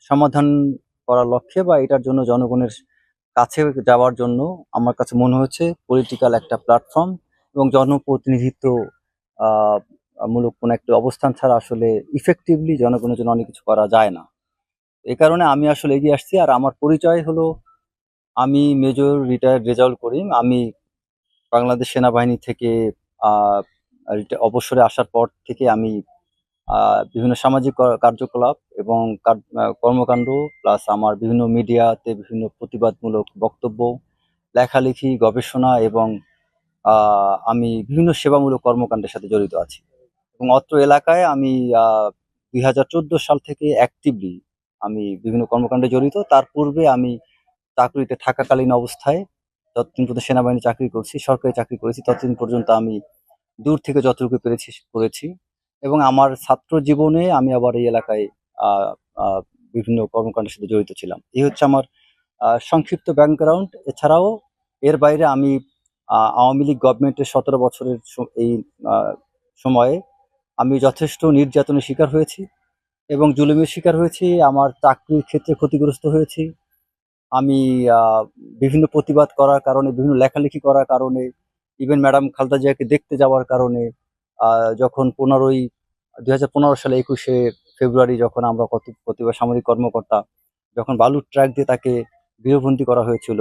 সমাধান করার লক্ষ্যে বা এটার জন্য জনগণের কাছে যাওয়ার জন্য আমার কাছে মনে হচ্ছে পলিটিক্যাল একটা প্ল্যাটফর্ম এবং জনপ্রতিনিধিত্ব মূলক কোনো একটা অবস্থান ছাড়া আসলে ইফেক্টিভলি জনগণের জন্য অনেক কিছু করা যায় না। এই কারণে আমি আসলে এগিয়ে আসছি। আর আমার পরিচয় হলো, আমি মেজর রিটায়ার্ড রেজাউল করিম। আমি বাংলাদেশ সেনাবাহিনী থেকে আহ, অবসরে আসার পর থেকে আমি বিভিন্ন সামাজিক কার্যকলাপ এবং কর্মকাণ্ড, প্লাস আমার বিভিন্ন মিডিয়াতে বিভিন্ন প্রতিবাদমূলক বক্তব্য, লেখালেখি, গবেষণা এবং আমি বিভিন্ন সেবামূলক কর্মকাণ্ডের সাথে জড়িত আছি। এবং অত্র এলাকায় আমি 2014 সাল থেকে অ্যাক্টিভলি আমি বিভিন্ন কর্মকাণ্ডে জড়িত। তার পূর্বে আমি চাকরিতে থাকাকালীন অবস্থায় যতদিন পর্যন্ত সেনাবাহিনী চাকরি করছি, সরকারি চাকরি করেছি, ততদিন পর্যন্ত আমি দূর থেকে যতটুকু পেরেছি করেছি। এবং আমার ছাত্র জীবনে আমি আবার এই এলাকায় আহ, আহ, বিভিন্ন কর্মকাণ্ডের সাথে জড়িত ছিলাম। এই হচ্ছে আমার সংক্ষিপ্ত ব্যাকগ্রাউন্ড। এছাড়াও এর বাইরে আমি আওয়ামী লীগ গভর্নমেন্টের 17 বছরের এই আহ, সময়ে আমি যথেষ্ট নির্যাতনের শিকার হয়েছি এবং জুলুমের শিকার হয়েছি। আমার চাকরির ক্ষেত্রে ক্ষতিগ্রস্ত হয়েছি। আমি বিভিন্ন প্রতিবাদ করার কারণে, বিভিন্ন লেখালেখি করার কারণে, ইভেন ম্যাডাম খালেদা জিয়াকে দেখতে যাওয়ার কারণে, যখন 2015 সালে 21শে ফেব্রুয়ারি যখন আমরা কত প্রতিবাদ সামরিক কর্মকর্তা যখন বালুর ট্রাক দিয়ে তাকে গৃহবন্দী করা হয়েছিল,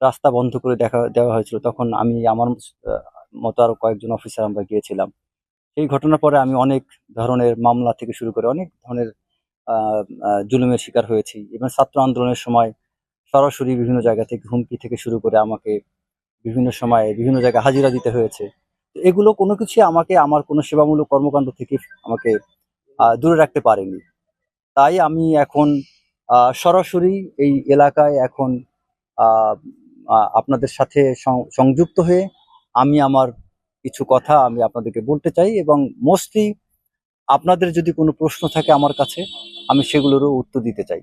রাস্তা বন্ধ করে দেওয়া হয়েছিল, তখন আমি আমার মতো আরো কয়েকজন অফিসার আমরা গিয়েছিলাম। সেই ঘটনার পরে আমি অনেক ধরনের মামলা থেকে শুরু করে অনেক ধরনের জুলুমের শিকার হয়েছি। এবং ছাত্র আন্দোলনের সময় সরাসরি বিভিন্ন জায়গা থেকে হুমকি থেকে শুরু করে আমাকে বিভিন্ন সময়ে বিভিন্ন জায়গায় হাজিরা দিতে হয়েছে। তো এগুলো কোনো কিছুই আমাকে আমার কোনো সেবামূলক কর্মকাণ্ড থেকে আমাকে দূরে রাখতে পারেনি। তাই আমি এখন সরাসরি এই এলাকায় এখন আহ, আপনাদের সাথে সংযুক্ত হয়ে আমি আমার কিছু কথা আমি আপনাদেরকে বলতে চাই। এবং মোস্টলি আপনাদের যদি কোনো প্রশ্ন থাকে আমার কাছে, আমি সেগুলোরও উত্তর দিতে চাই।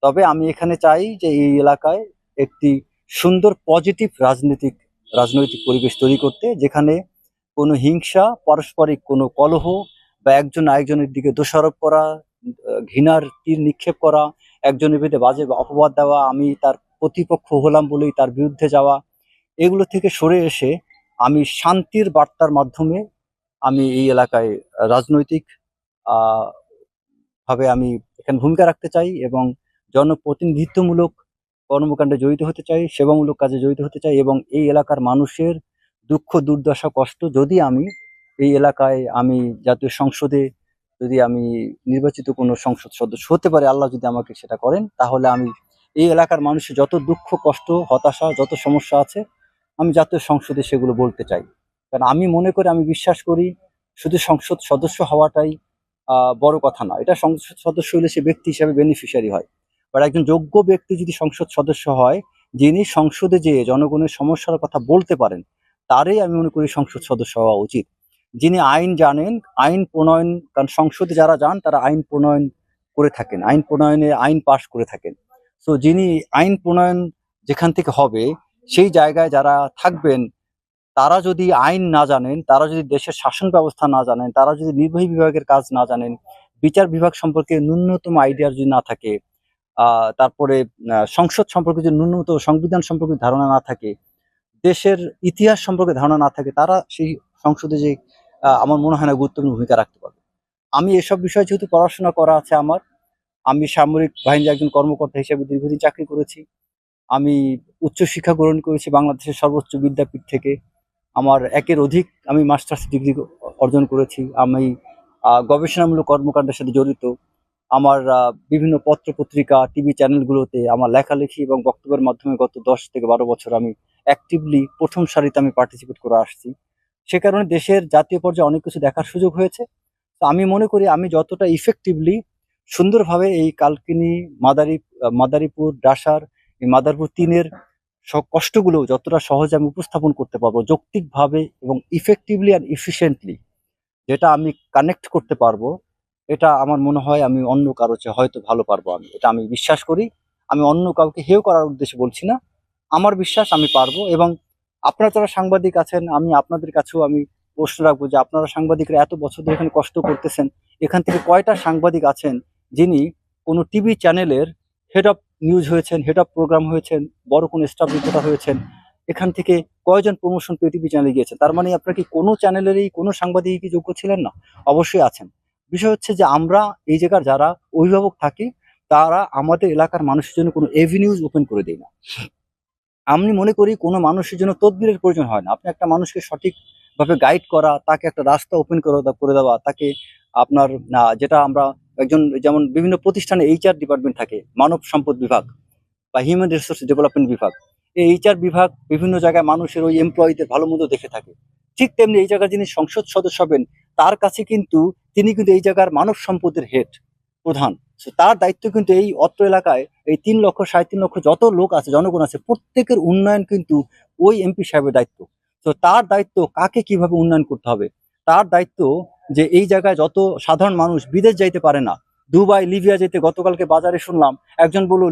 তবে আমি এখানে চাই যে এই এলাকায় একটি সুন্দর পজিটিভ রাজনৈতিক পরিবেশ তৈরি করতে, যেখানে কোনো হিংসা, পারস্পরিক কোনো কলহ বা একজন আরেকজনের দিকে দোষারোপ করা, ঘৃণার তীর নিক্ষেপ করা, একজনের বিরুদ্ধে বাজে বা অপবাদ দেওয়া, আমি তার প্রতিপক্ষ হলাম বলেই তার বিরুদ্ধে যাওয়া, এগুলো থেকে সরে এসে আমি শান্তির বার্তার মাধ্যমে আমি এই এলাকায় রাজনৈতিক আহ ভাবে আমি এখানে ভূমিকা রাখতে চাই এবং জনপ্রতিনিধিত্বমূলক কর্মকাণ্ডে জড়িত হতে চাই, সেবামূলক কাজে জড়িত হতে চাই। এবং এই এলাকার মানুষের দুঃখ, দুর্দশা, কষ্ট যদি আমি এই এলাকায় আমি জাতীয় সংসদে যদি আমি নির্বাচিত কোনো সংসদ সদস্য হতে পারি, আল্লাহ যদি আমাকে সেটা করেন, তাহলে আমি এই এলাকার মানুষের যত দুঃখ, কষ্ট, হতাশা, যত সমস্যা আছে, আমি জাতীয় সংসদে সেগুলো বলতে চাই। কারণ আমি মনে করি, আমি বিশ্বাস করি, শুধু সংসদ সদস্য হওয়াটাই বড় কথা না। এটা সংসদ সদস্য হলে সে ব্যক্তি হিসাবে বেনিফিশিয়ারি হয়। বাট একজন যোগ্য ব্যক্তি যদি সংসদ সদস্য হয়, যিনি সংসদে যেয়ে জনগণের সমস্যার কথা বলতে পারেন, তারই আমি মনে করি সংসদ সদস্য হওয়া উচিত। যিনি আইন জানেন, আইন প্রণয়ন, কারণ সংসদে যারা যান তারা আইন প্রণয়ন করে থাকেন, আইন প্রণয়নে আইন পাশ করে থাকেন। তো যিনি আইন প্রণয়ন যেখান থেকে হবে, সেই জায়গায় যারা থাকবেন, তারা যদি আইন না জানেন, তারা যদি দেশের শাসন ব্যবস্থা না জানেন, তারা যদি নির্বাহী বিভাগের কাজ না জানেন, বিচার বিভাগ সম্পর্কে ন্যূনতম আইডিয়া যদি না থাকে, তারপরে সংসদ সম্পর্কে যদি ন্যূনতম সংবিধান সম্পর্কে ধারণা না থাকে, দেশের ইতিহাস সম্পর্কে ধারণা না থাকে, তারা সেই সংসদে যে আমার মনে হয় না গুরুত্বপূর্ণ ভূমিকা রাখতে পারবে। আমি এসব বিষয়ে যেহেতু পড়াশোনা করা আছে আমার, আমি সামরিক বাহিনীর একজন কর্মকর্তা হিসেবে দীর্ঘদিন চাকরি করেছি। আমি উচ্চশিক্ষা গ্রহণ করেছি বাংলাদেশের সর্বোচ্চ বিদ্যাপীঠ থেকে। আমার একের অধিক আমি মাস্টার্স ডিগ্রি অর্জন করেছি। আমি গবেষণামূলক কর্মকাণ্ডের সাথে জড়িত। আমার বিভিন্ন পত্র পত্রিকা, টিভি চ্যানেলগুলোতে আমার লেখালেখি এবং বক্তব্যের মাধ্যমে গত 10 থেকে 12 বছর আমি অ্যাক্টিভলি প্রথম সারিতে আমি পার্টিসিপেট করে আসছি। সে কারণে দেশের জাতীয় পর্যায়ে অনেক কিছু দেখার সুযোগ হয়েছে। তো আমি মনে করি আমি যতটা ইফেক্টিভলি সুন্দরভাবে এই কালকিনি, মাদারীপুর, ডাসার, এই মাদারীপুর 3-এর কষ্টগুলো যতটা সহজে আমি উপস্থাপন করতে পারবো যৌক্তিকভাবে এবং ইফেক্টিভলি অ্যান্ড এফিশিয়েন্টলি, যেটা আমি কানেক্ট করতে পারবো, এটা আমার মনে হয় আমি অন্য কারো চেয়ে হয়তো ভালো পারবো। আমি এটা আমি বিশ্বাস করি। আমি অন্য কাউকে হেয় করার উদ্দেশ্যে বলছি না, আমার বিশ্বাস আমি পারবো। এবং আপনারা যারা সাংবাদিক আছেন, আমি আপনাদের কাছেও আমি প্রশ্ন রাখবো যে আপনারা সাংবাদিকরা এত বছর ধরে এখানে কষ্ট করতেছেন, এখান থেকে কয়টা সাংবাদিক আছেন যিনি কোনো টিভি চ্যানেলের হেড অফ নিউজ হয়েছেন, হেড অফ প্রোগ্রাম হয়েছেন, বড় কোনো স্টাফ রিপোর্টার হয়েছেন, এখান থেকে কয়জন প্রমোশন পেয়ে টিভি চ্যানেলে গিয়েছেন? তার মানে আপনার কি কোনো চ্যানেলেরই কোনো সাংবাদিক কি যোগ্য ছিলেন না? অবশ্যই আছেন। বিষয় হচ্ছে যে আমরা এই জায়গার যারা অভিভাবক থাকি, তারা আমাদের এলাকার মানুষের জন্য কোনো এভিনিউজ ওপেন করে দেয় না। আমি মনে করি কোনো মানুষের জন্য তদবিরের প্রয়োজন হয় না। আপনি একটা মানুষকে সঠিকভাবে গাইড করা, তাকে একটা রাস্তা ওপেন করে দেওয়া, তাকে আপনার যেটা আমরা একজন যেমন বিভিন্ন প্রতিষ্ঠানে HR ডিপার্টমেন্ট থাকে, মানব সম্পদ বিভাগ বা হিউম্যান রিসোর্স ডেভেলপমেন্ট বিভাগ। এই HR বিভাগ বিভিন্ন জায়গায় মানুষের ওই এমপ্লয়ীদের ভালো মন্দ দেখে থাকে। ঠিক তেমনি এই জায়গায় যিনি সংসদ সদস্য হবেন, তার কাছে কিন্তু তিনি কিন্তু এই জায়গার মানব সম্পদের হেড, প্রধান। So তার দায়িত্ব কিন্তু এই অত্র এলাকায় এই 3 লক্ষ 3.5 লক্ষ যত লোক আছে, জনগণ আছে, প্রত্যেকের উন্নয়ন কিন্তু ওই MP সাহেবের দায়িত্ব। তো তার দায়িত্ব কাকে কিভাবে উন্নয়ন করতে হবে, তার দায়িত্ব যে এই জায়গায় যত সাধারণ মানুষ বিদেশ যাইতে পারে না, দুবাই লিবিয়া যেতে, গতকালকে বাজারে শুনলাম একজন বলল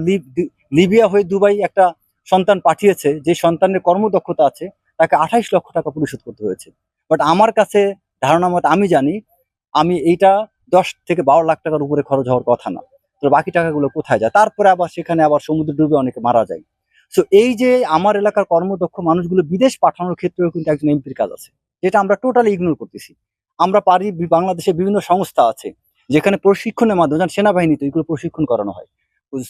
লিবিয়া হয়ে দুবাই একটা সন্তান পাঠিয়েছে, যে সন্তানের কর্মদক্ষতা আছে, তাকে 28 লক্ষ টাকা পরিশোধ করতে হয়েছে। বাট আমার কাছে ধারণা মতো আমি জানি, আমি এইটা 10 থেকে 12 লাখ টাকার উপরে খরচ হওয়ার কথা না। তো বাকি টাকাগুলো কোথায় যায়? তারপরে আবার সেখানে আবার সমুদ্র ডুবে অনেকে মারা যায়। সো এই যে আমার এলাকার কর্মদক্ষ মানুষগুলো বিদেশ পাঠানোর ক্ষেত্রেও কিন্তু একজন এমপির কাজ আছে, যেটা আমরা টোটালি ইগনোর করতেছি। আমরা পারি বাংলাদেশে বিভিন্ন সংস্থা আছে যেখানে প্রশিক্ষণের মাধ্যমে, যেমন সেনাবাহিনীতে এগুলো প্রশিক্ষণ করানো হয়,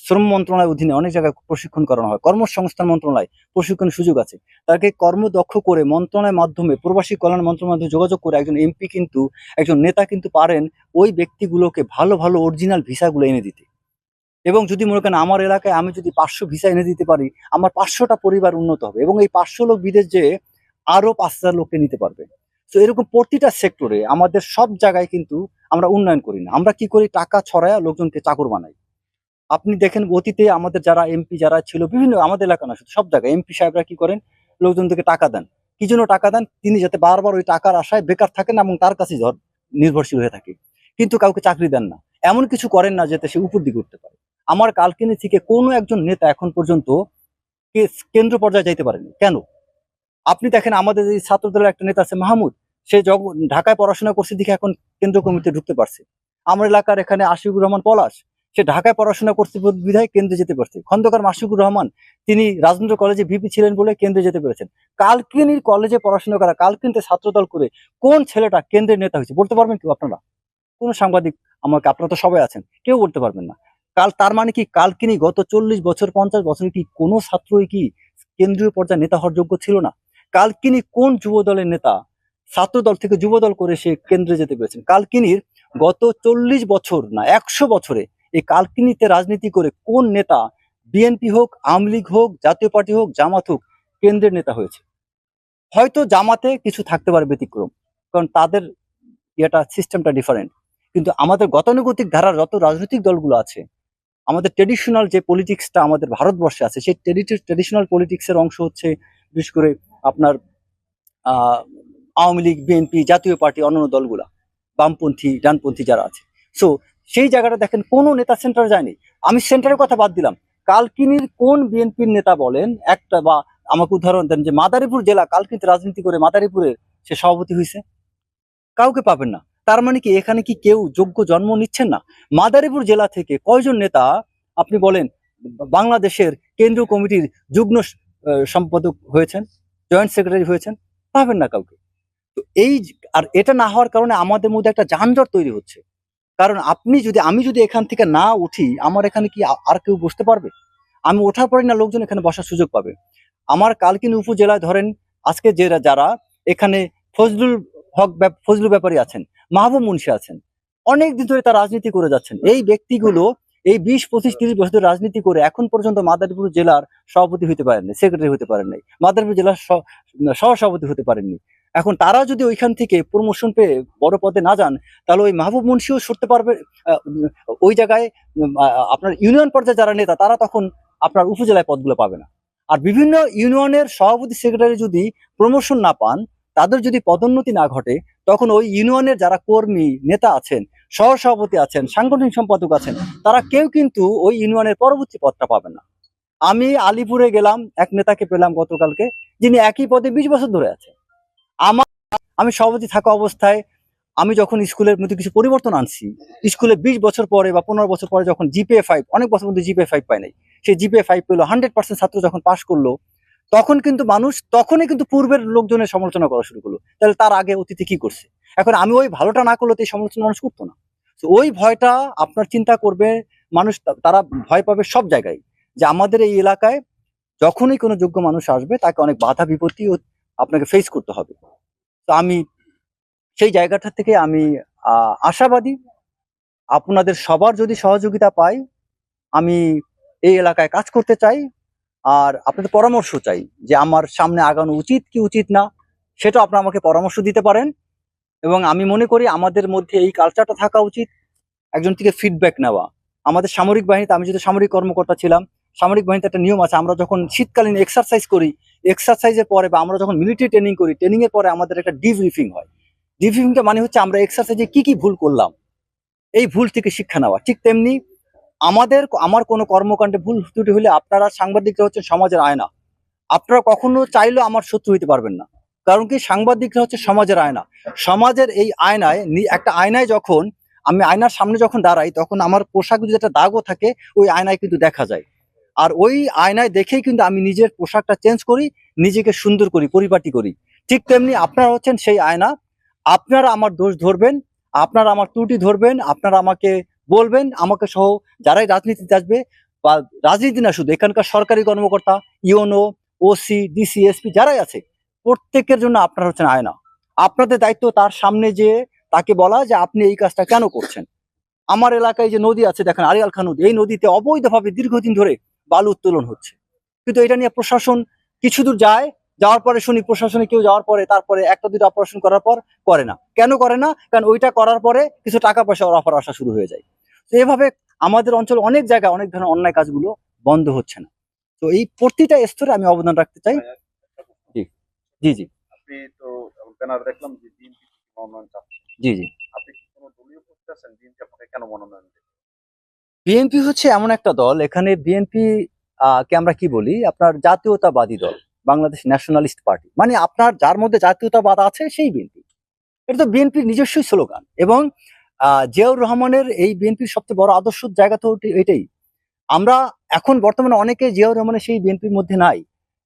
শ্রম মন্ত্রণালয়ের অধীনে অনেক জায়গায় প্রশিক্ষণ করানো হয়, কর্মসংস্থান মন্ত্রণালয় প্রশিক্ষণের সুযোগ আছে। তাকে কর্মদক্ষ করে মন্ত্রণালয়ের মাধ্যমে, প্রবাসী কল্যাণ মন্ত্রণালয়ের মাধ্যমে যোগাযোগ করে একজন MP কিন্তু, একজন নেতা কিন্তু পারেন ওই ব্যক্তিগুলোকে ভালো ভালো অরিজিনাল ভিসাগুলো এনে দিতে। এবং যদি মনে করেন আমার এলাকায় আমি যদি 500 ভিসা এনে দিতে পারি, আমার 500টা পরিবার উন্নত হবে এবং এই 500 লোক বিদেশ যেয়ে আরো 5,000 লোককে নিতে পারবে। তো এরকম প্রতিটা সেক্টরে আমাদের সব জায়গায় কিন্তু আমরা উন্নয়ন করি না। আমরা কি করি? টাকা ছড়ায়া লোকজনকে চাকর বানাই। আপনি দেখেন অতীতে আমাদের যারা MP যারা ছিল, বিভিন্ন আমাদের এলাকা না শুধু সব জায়গায় MP সাহেবরা কি করেন? লোকজনদেরকে টাকা দেন। কি জন্য টাকা দেন? তিনি যাতে বারবার ওই টাকার আশায় বেকার থাকেন এবং তার কাছে নির্ভরশীল হয়ে থাকে, কিন্তু কাউকে চাকরি দেন না। এমন কিছু করেন না যাতে সে উপর দিকে উঠতে পারে। আমার কালকিনি থেকে কোনো একজন নেতা এখন পর্যন্ত কেন্দ্র পর্যায়ে যাইতে পারেনি। কেন? আপনি দেখেন আমাদের এই ছাত্রদলের একটা নেতা আছে মাহমুদ, সে ঢাকায় পড়াশোনা করছে দেখে এখন কেন্দ্র কমিটিতে ঢুকতে পারছে। আমার এলাকার এখানে আশিকুর রহমান পলাশ, সে ঢাকায় পড়াশোনা করছে বিধায় কেন্দ্রে যেতে পারছে। খন্দকার মাসিকুর রহমান, তিনি রাজেন্দ্র কলেজে VP ছিলেন বলে কেন্দ্রে যেতে পেরেছেন। কালকিনির কলেজে পড়াশোনা করা, কালকিনিতে ছাত্রদল করে কোন ছেলেটা কেন্দ্রের নেতা হয়েছে বলতে পারবেন কেউ আপনারা? কোন সাংবাদিক আমাকে, আপনারা তো সবাই আছেন, কেউ বলতে পারবেন না। তার মানে কি কালকিনি গত 40 বছর 50 বছর কি কোনো ছাত্রই কি কেন্দ্রীয় পর্যায়ে নেতা হওয়ার যোগ্য ছিল না? কালকিনি কোন যুব দলের নেতা ছাত্রদল থেকে যুবদল করে সে কেন্দ্রে যেতে পেরেছেন? কালকিনির গত 40 বছর না 100 বছরে এই কালকিনিতে রাজনীতি করে কোন নেতা, BNP হোক, আওয়ামী লীগ হোক, জাতীয় পার্টি হোক, জামাত হোক, কেন্দ্রের নেতা হয়েছে? হয়তো জামাতে কিছু থাকতে পারে ব্যতিক্রম, কারণ তাদের সিস্টেমটা ডিফারেন্ট। কিন্তু আমাদের গতানুগতিক ধারার যত রাজনৈতিক দলগুলো আছে, আমাদের ট্রেডিশনাল যে পলিটিক্সটা আমাদের ভারতবর্ষে আছে, সেই ট্রেডিশনাল পলিটিক্সের অংশ হচ্ছে বিশেষ করে আপনার আওয়ামী লীগ, BNP, জাতীয় পার্টি, অন্যান্য দলগুলা, বামপন্থী ডানপন্থী যারা আছে। সো সেই জায়গাটা দেখেন কোনো নেতা সেন্টারে যায়নি। আমি সেন্টারের কথা বাদ দিলাম, কালকিনির কোন BNPর নেতা বলেন একটা, বা আমাকে উদাহরণ দেন যে মাদারীপুর জেলা কালকিনিতে রাজনীতি করে মাদারীপুরের সে সভাপতি হয়েছে? কাউকে পাবেন না। তার মানে কি এখানে কি কেউ যোগ্য জন্ম নিচ্ছেন না? মাদারীপুর জেলা থেকে কয়জন নেতা আপনি বলেন বাংলাদেশের কেন্দ্রীয় কমিটির যুগ্ম সম্পাদক হয়েছেন, জয়েন্ট সেক্রেটারি হয়েছেন? পাবেন না কাউকে। তো আর এটা না হওয়ার কারণে আমাদের মধ্যে একটা যানজট তৈরি হচ্ছে। কারণ আমি যদি এখান থেকে না উঠি, আমার এখানে কি আর কেউ বসতে পারবে? আমি ওঠার পরে না লোকজন এখানে বসার সুযোগ পাবে। আমার কালকিনি উপজেলায় ধরেন আজকে যারা এখানে ফজলুল ফজলুল ব্যাপারী আছেন, মাহবুব মুন্সি আছেন, অনেক দিন ধরে তারা রাজনীতি করে যাচ্ছেন। এই ব্যক্তিগুলো এই 20, 25, 30 বছর ধরে রাজনীতি করে এখন পর্যন্ত মাদারীপুর জেলার সভাপতি হতে পারেননি, সেক্রেটারি হতে পারেন নাই, মাদারীপুর জেলার সহসভাপতি হতে পারেননি। এখন তারা যদি ওইখান থেকে প্রমোশন পেয়ে বড় পদে না যান, তাহলে ওই মাহবুব মুন্সিও সরতে পারবে। ওই জায়গায় আপনার ইউনিয়ন পর্যায়ে যারা নেতা, তারা তখন আপনার উপজেলায় পদগুলো পাবে না। আর বিভিন্ন ইউনিয়নের সভাপতি সেক্রেটারি যদি প্রমোশন না পান, তাদের যদি পদোন্নতি না ঘটে, তখন ওই ইউনিয়নের যারা কর্মী নেতা আছেন, সহসভাপতি আছেন, সাংগঠনিক সম্পাদক আছেন, তারা কেউ কিন্তু ওই ইউনিয়নের পরবর্তী পদটা পাবেন না। আমি আলিপুরে গেলাম, এক নেতাকে পেলাম গতকালকে, যিনি একই পদে 20 বছর ধরে আছেন। আমি সভাপতি থাকা অবস্থায় আমি যখন স্কুলের মধ্যে কিছু পরিবর্তন আনছি, স্কুলে 20 বছর পরে বা 15 বছর পরে যখন জিপিএ 5, অনেক বছর মধ্যে জিপিএ 5 পায় নাই, সেই জিপিএ 5 পেলো, 100% ছাত্র যখন পাশ করলো, তখন কিন্তু মানুষ তখনই কিন্তু পূর্বের লোকজনের সমালোচনা করা শুরু করলো। তাহলে তার আগে অতীতে কি করছে? এখন আমি ওই ভালোটা না করলে তো এই সমালোচনা মানুষ করতো না। তো ওই ভয়টা আপনার চিন্তা করবে মানুষ, তারা ভয় পাবে সব জায়গায়, যে আমাদের এই এলাকায় যখনই কোনো যোগ্য মানুষ আসবে তাকে অনেক বাধা বিপত্তি আপনাকে ফেস করতে হবে। তো আমি সেই জায়গাটা থেকে আমি আশাবাদী, আপনাদের সবার যদি সহযোগিতা পাই, আমি এই এলাকায় কাজ করতে চাই। আর আপনাদের পরামর্শ চাই যে আমার সামনে আগানো উচিত কি উচিত না, সেটা আপনারা আমাকে পরামর্শ দিতে পারেন। এবং আমি মনে করি আমাদের মধ্যে এই কালচারটা থাকা উচিত, একজন থেকে ফিডব্যাক নেওয়া। আমাদের সামরিক বাহিনীতে, আমি যেহেতু সামরিক কর্মকর্তা ছিলাম, সামরিক বাহিনীতে একটা নিয়ম আছে, আমরা যখন শীতকালীন এক্সারসাইজ করি, এক্সারসাইজের পরে বা আমরা যখন মিলিটারি ট্রেনিং করি, ট্রেনিং এর পরে আমাদের একটা ডিব্রিফিং হয়। ডিব্রিফিংটা মানে হচ্ছে আমরা এক্সারসাইজে কি কি ভুল করলাম, এই ভুল থেকে শিক্ষা নেওয়া। ঠিক তেমনি আমার কোনো কর্মকাণ্ডে ভুল ত্রুটি হলে আপনারা সাংবাদিকরা হচ্ছে সমাজের আয়না, আপনারা কখনো চাইলেও আমার শত্রু হইতে পারবেন না। কারণ কি, সাংবাদিকরা হচ্ছে সমাজের আয়না। সমাজের এই আয়নায়, একটা আয়নায় যখন আমি আয়নার সামনে যখন দাঁড়াই, তখন আমার পোশাক যদি একটা দাগও থাকে, ওই আয়নায় কিন্তু দেখা যায়। আর ওই আয়নায় দেখেই কিন্তু আমি নিজের পোশাকটা চেঞ্জ করি, নিজেকে সুন্দর করি, পরিপাটি করি। ঠিক তেমনি আপনারা হচ্ছেন সেই আয়না। আপনারা আমার দোষ ধরবেন, আপনারা আমার ত্রুটি ধরবেন, আপনারা আমাকে বলবেন, আমাকে সহ যারাই রাজনীতিতে আসবে, বা রাজনীতি না শুধু, এখানকার সরকারি কর্মকর্তা, ইউনো, ওসি, ডিসি, এসপি যারাই আছে, প্রত্যেকের জন্য আপনারা হচ্ছেন আয়না। আপনাদের দায়িত্ব তার সামনে যে তাকে বলা যে আপনি এই কাজটা কেন করছেন। আমার এলাকায় যে নদী আছে দেখেন, আড়িয়াল খাঁ নদী, এই নদীতে অবৈধভাবে দীর্ঘদিন ধরে বালু উত্তোলন হচ্ছে, কিন্তু এটা নিয়ে প্রশাসন কিছু দূর যায়, যাওয়ার পরে শুনি প্রশাসনে কেউ যাওয়ার পরে তারপরে একটা দুটো অপারেশন করার পর করে না। কেন করে না? কারণ ওইটা করার পরে কিছু টাকা পয়সা অফার আসা শুরু হয়ে যায়। তো এভাবে আমাদের অঞ্চলে অনেক জায়গায় অনেক ধরনের অন্যায় কাজগুলো বন্ধ হচ্ছে না। তো এই প্রতিটা স্তরে আমি অবদান রাখতে চাই। জি, জি, জি, আপনি তো ব্যানার দেখলাম যে বিএনপি মনোনয়ন চাচ্ছেন। জি, জি। আপনি কি কোনো দলীয় করতে আছেন? বিএনপি আপনাকে কেন মনোনয়ন দেবে? বিএনপি হচ্ছে এমন একটা দল, এখানে বিএনপি কে আমরা কি বলি, আপনার জাতীয়তাবাদী দল, বাংলাদেশ ন্যাশনালিস্ট পার্টি, মানে আপনার যার মধ্যে জাতীয়তাবাদ আছে সেই বিএনপি। এটা তো বিএনপির নিজস্বই স্লোগান। এবং জিয়াউর রহমানের এই বিএনপির সবচেয়ে বড় আদর্শ জায়গা তো এটাই। আমরা এখন বর্তমানে অনেকে জিয়াউর রহমানের সেই বিএনপির মধ্যে নাই,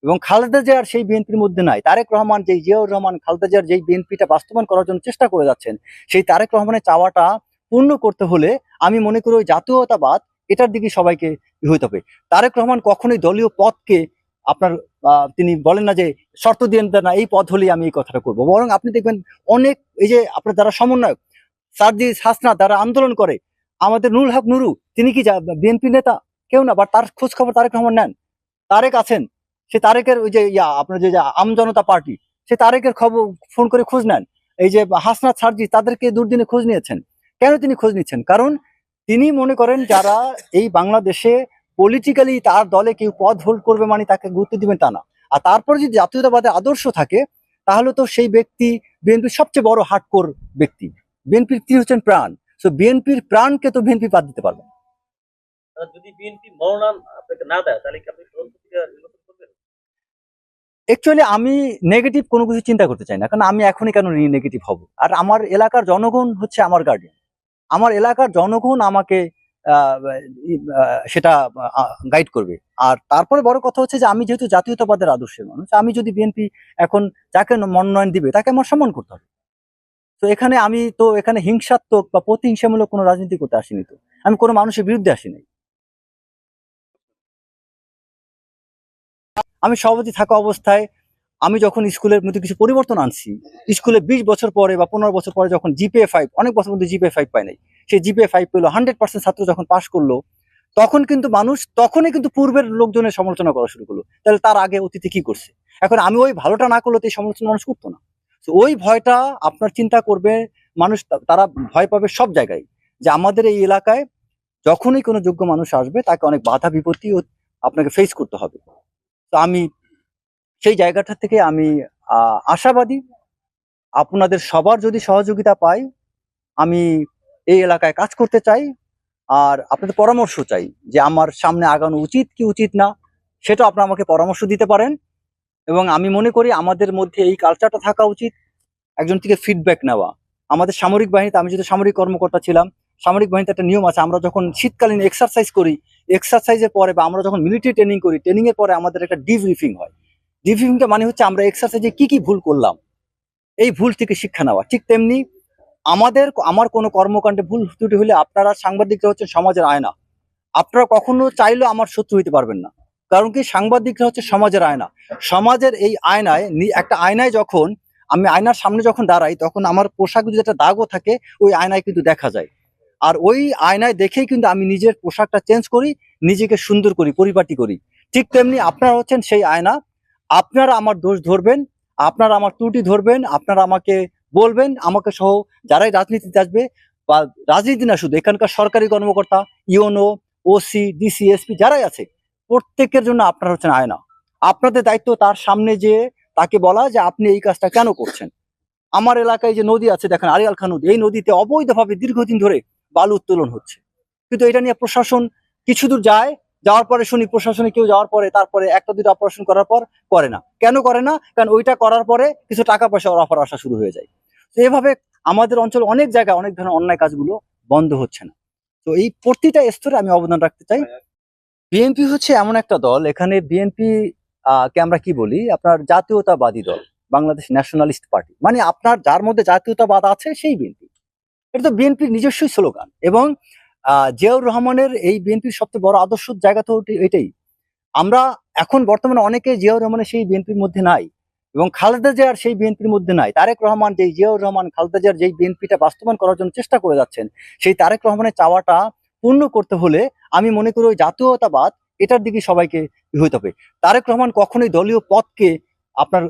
এবং খালেদা জিয়ার সেই বিএনপির মধ্যে নাই। তারেক রহমান, যেই জিয়াউর রহমান খালেদা জিয়ার যেই বিএনপিটা বাস্তবায়ন করার জন্য চেষ্টা করে যাচ্ছেন, সেই তারেক রহমানের চাওয়াটা পূর্ণ করতে হলে আমি মনে করি ওই জাতীয়তাবাদ, এটার দিকে সবাইকে হইতে হবে। তারেক রহমান কখনোই দলীয় পদকে আপনার তিনি বলেন না যে শর্ত দিয়ে না এই পদ হলেই আমি এই কথাটা করবো, বরং আপনি দেখবেন অনেক, এই যে আপনার যারা সমন্বয়ক, সার্জিস হাসনাত, যারা আন্দোলন করে, আমাদের নুরুল হক নুরু, তিনি কি বিএনপি নেতা? কেউ না, বাট তার খোঁজ খবর তারেক রহমান নেন। তারেক আছেন, সে তারেকের ওই যে আপনার যে আমজনতা পার্টি, সে তারেকের খবর ফোন করে খোঁজ নেন। এই যে হাসনাত, সার্জি, তাদেরকে দুর্দিনে খোঁজ নিয়েছেন। কেন তিনি খোঁজ নিচ্ছেন? কারণ তিনি মনে করেন যারা এই বাংলাদেশে পলিটিক্যালি তার দলে কেউ পদ হোল্ড করবে মানে তাকে গুরুত্ব দিবেন তা না। আর তারপরে যদি জাতীয়তাবাদের আদর্শ থাকে, তাহলে তো সেই ব্যক্তি বিএনপির সবচেয়ে বড় হার্ডকোর ব্যক্তি। বিএনপির তিনি হচ্ছেন প্রাণ। তো বিএনপির প্রাণকে তো বিএনপি বাদ দিতে পারবে না। যদি বিএনপি মনোনয়ন আপনাকে না দেয় তাহলে কি আপনি সহযোগিতা নির্বাচন করবেন? অ্যাকচুয়ালি আমি নেগেটিভ কোনো কিছু চিন্তা করতে চাই না, কারণ আমি এখনই কেন নেগেটিভ হব। আর আমার এলাকার জনগণ হচ্ছে আমার গার্ডিয়ান। আমার এলাকার জনগণ আমাকে সেটা গাইড করবে। আর তারপরে বড় কথা হচ্ছে যে আমি যেহেতু জাতীয়তাবাদের আদর্শের মানুষ, আমি যদি বিএনপি এখন যাকে মনোনয়ন দিবে তাকে আমার সম্মান করতে হবে। তো এখানে আমি তো এখানে হিংসাত্মক বা প্রতিহিংসামূলক কোনো রাজনীতি করতে আসিনি, তো আমি কোনো মানুষের বিরুদ্ধে আসিনি। আমি সভাপতি থাকা অবস্থায় আমি যখন স্কুলের মধ্যে কিছু পরিবর্তন আনছি, স্কুলে 20 বছর পরে বা 15 বছর পরে যখন জিপিএ 5, অনেক বছর মধ্যে জিপিএ 5 পায় নাই, সেই জিপিএ 5 পেলো, 100% ছাত্র যখন পাশ করলো, তখন কিন্তু মানুষ তখনই কিন্তু পূর্বের লোকজনের সমালোচনা করা শুরু করলো। তাহলে তার আগে অতীতে কি করছে? এখন আমি ওই ভালোটা না করলে তো এই সমালোচনা মানুষ করতো না। তো ওই ভয়টা আপনার চিন্তা করবে মানুষ, তারা ভয় পাবে সব জায়গায়, যে আমাদের এই এলাকায় যখনই কোনো যোগ্য মানুষ আসবে তাকে অনেক বাধা বিপত্তি আপনাকে ফেস করতে হবে। তো আমি সেই জায়গাটা থেকে আমি আশাবাদী, আপনাদের সবার যদি সহযোগিতা পাই, আমি এই এলাকায় কাজ করতে চাই। আর আপনাদের পরামর্শ চাই যে আমার সামনে আগানো উচিত কি উচিত না, সেটা আপনারা আমাকে পরামর্শ দিতে পারেন। এবং আমি মনে করি আমাদের মধ্যে এই কালচারটা থাকা উচিত, একজন থেকে ফিডব্যাক নেওয়া। আমাদের সামরিক বাহিনীতে, আমি যদি সামরিক কর্মকর্তা ছিলাম, সামরিক বাহিনীতে একটা নিয়ম আছে, আমরা যখন শীতকালীন এক্সারসাইজ করি, এক্সারসাইজের পরে বা আমরা যখন মিলিটারি ট্রেনিং করি, ট্রেনিং এর পরে আমাদের একটা ডিব্রিফিং হয়। ডিব্রিফিংটা মানে হচ্ছে আমরা এক্সারসাইজে কি কি ভুল করলাম, এই ভুল থেকে শিক্ষা নেওয়া। ঠিক তেমনি আমার কোনো কর্মকাণ্ডে ভুল ত্রুটি হলে আপনারা সাংবাদিকরা হচ্ছে সমাজের আয়না। আপনারা কখনো চাইলেও আমার শত্রু হইতে পারবেন না, কারণ কি সাংবাদিকরা হচ্ছে সমাজের আয়না। সমাজের এই আয়নায় একটা আয়নায় যখন আমি আয়নার সামনে যখন দাঁড়াই, তখন আমার পোশাক যদি একটা দাগও থাকে, ওই আয়নায় কিন্তু দেখা যায়। আর ওই আয়নায় দেখেই কিন্তু আমি নিজের পোশাকটা চেঞ্জ করি, নিজেকে সুন্দর করি, পরিপাটি করি। ঠিক তেমনি আপনারা হচ্ছেন সেই আয়না। আপনারা আমার দোষ ধরবেন, আপনারা আমার ত্রুটি ধরবেন, আপনারা আমাকে বলবেন, আমাকে সহ যারাই রাজনীতিতে আসবে, বা রাজনীতি না শুধু, এখানকার সরকারি কর্মকর্তা, ইউনো, ওসি, ডিসি, এসপি যারাই আছে, প্রত্যেকের জন্য আপনারা হচ্ছেন আয়না। আপনাদের দায়িত্ব তার সামনে যে তাকে বলা যে আপনি এই কাজটা কেন করছেন। আমার এলাকায় যে নদী আছে দেখেন, আড়িয়াল খাঁ নদী, এই নদীতে অবৈধভাবে দীর্ঘদিন ধরে বালু উত্তোলন হচ্ছে, কিন্তু এটা নিয়ে প্রশাসন কিছু দূর যায়, যাওয়ার পরে শুনি প্রশাসনে কেউ যাওয়ার পরে তারপরে একটা দুটো অপারেশন করার পর করে না। কেন করে না? কারণ ওইটা করার পরে কিছু টাকা পয়সা অফার আসা শুরু হয়ে যায়। তো এভাবে আমাদের অঞ্চলে অনেক জায়গায় অনেক ধরনের অন্যায় কাজগুলো বন্ধ হচ্ছে না। তো এই প্রতিটা স্তরে আমি অবদান রাখতে চাই। বিএনপি হচ্ছে এমন একটা দল, এখানে বিএনপি কে আমরা কি বলি, আপনার জাতীয়তাবাদী দল, বাংলাদেশ ন্যাশনালিস্ট পার্টি, মানে আপনার যার মধ্যে জাতীয়তাবাদ আছে সেই বিএনপি। এটা তো বিএনপির নিজস্বই স্লোগান। এবং জিয়াউর রহমানের এই বিএনপির সবচেয়ে বড় আদর্শ জায়গা তো এটাই। আমরা এখন বর্তমানে অনেকে জিয়াউর রহমানের সেই বিএনপির মধ্যে নাই, এবং খালেদা জিয়ার সেই বিএনপির মধ্যে নাই। তারেক রহমান, যেই জিয়াউর রহমান খালেদা জিয়ার যেই বিএনপিটা বাস্তবায়ন করার জন্য চেষ্টা করে যাচ্ছেন, সেই তারেক রহমানের চাওয়াটা পূর্ণ করতে হলে আমি মনে করি ওই জাতীয়তাবাদ, এটার দিকে সবাইকে হইতে হবে। তারেক রহমান কখনোই দলীয় পদকে আপনার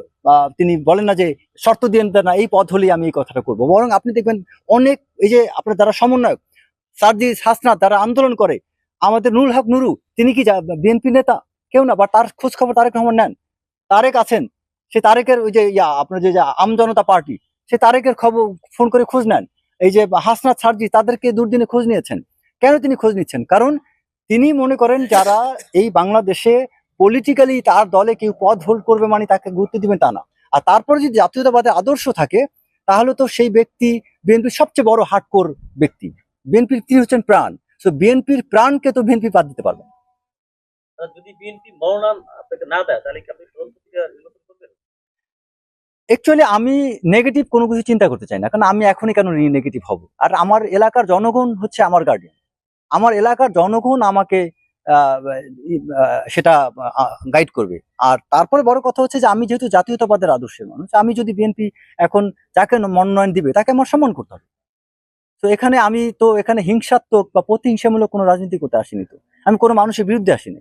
তিনি বলেন না যে শর্ত দিয়ে না এই পদ হলেই আমি এই কথাটা করবো, বরং আপনি দেখবেন অনেক এই যে আপনার যারা সমন্বয়ক, সার্জিস হাসনাত, যারা আন্দোলন করে, আমাদের নুরুল হক নুরু, তিনি কি বিএনপি নেতা? কেউ না, বা তার খোঁজ খবর তারেক রহমান নেন? তারেক আছেন, সে তারেকের ওই যে আপনার যে আমজনতা পার্টি, সে তারেকের খবর ফোন করে খোঁজ নেন। এই যে হাসনাত, সার্জি, তাদেরকে দুর্দিনে খোঁজ নিয়েছেন। কেন তিনি খোঁজ নিচ্ছেন? কারণ তিনি মনে করেন যারা এই বাংলাদেশে পলিটিক্যালি তার দলে কেউ পদ হোল্ড করবে মানে তাকে গুরুত্ব দিবেন তা না। আর তারপরে যদি জাতীয়তাবাদের আদর্শ থাকে, তাহলে তো সেই ব্যক্তি বিএনপির সবচেয়ে বড় হার্ডকোর ব্যক্তি। বিএনপির তিনি হচ্ছেন প্রাণ। তো বিএনপির প্রাণকে তো বিএনপি বাদ দিতে পারবে না। যদি বিএনপি মনোনয়ন আপনাকে না দেয়, তাহলে কি আপনি প্রধান উপদেষ্টা নির্বাচন করবেন? অ্যাকচুয়ালি আমি নেগেটিভ কোনো কিছু চিন্তা করতে চাই না, কারণ আমি এখনই কেন নেগেটিভ হব। আর আমার এলাকার জনগণ হচ্ছে আমার গার্ডিয়ান। আমার এলাকার জনগণ আমাকে সেটা গাইড করবে। আর তারপরে বড় কথা হচ্ছে যে আমি যেহেতু জাতীয়তাবাদের আদর্শের মানুষ, আমি যদি বিএনপি এখন যাকে মনোনয়ন দিবে তাকে আমার সম্মান করতে হবে। তো এখানে আমি তো এখানে হিংসাত্মক বা প্রতিহিংসামূলক কোনো রাজনীতি করতে আসিনি, তো আমি কোনো মানুষের বিরুদ্ধে আসিনি।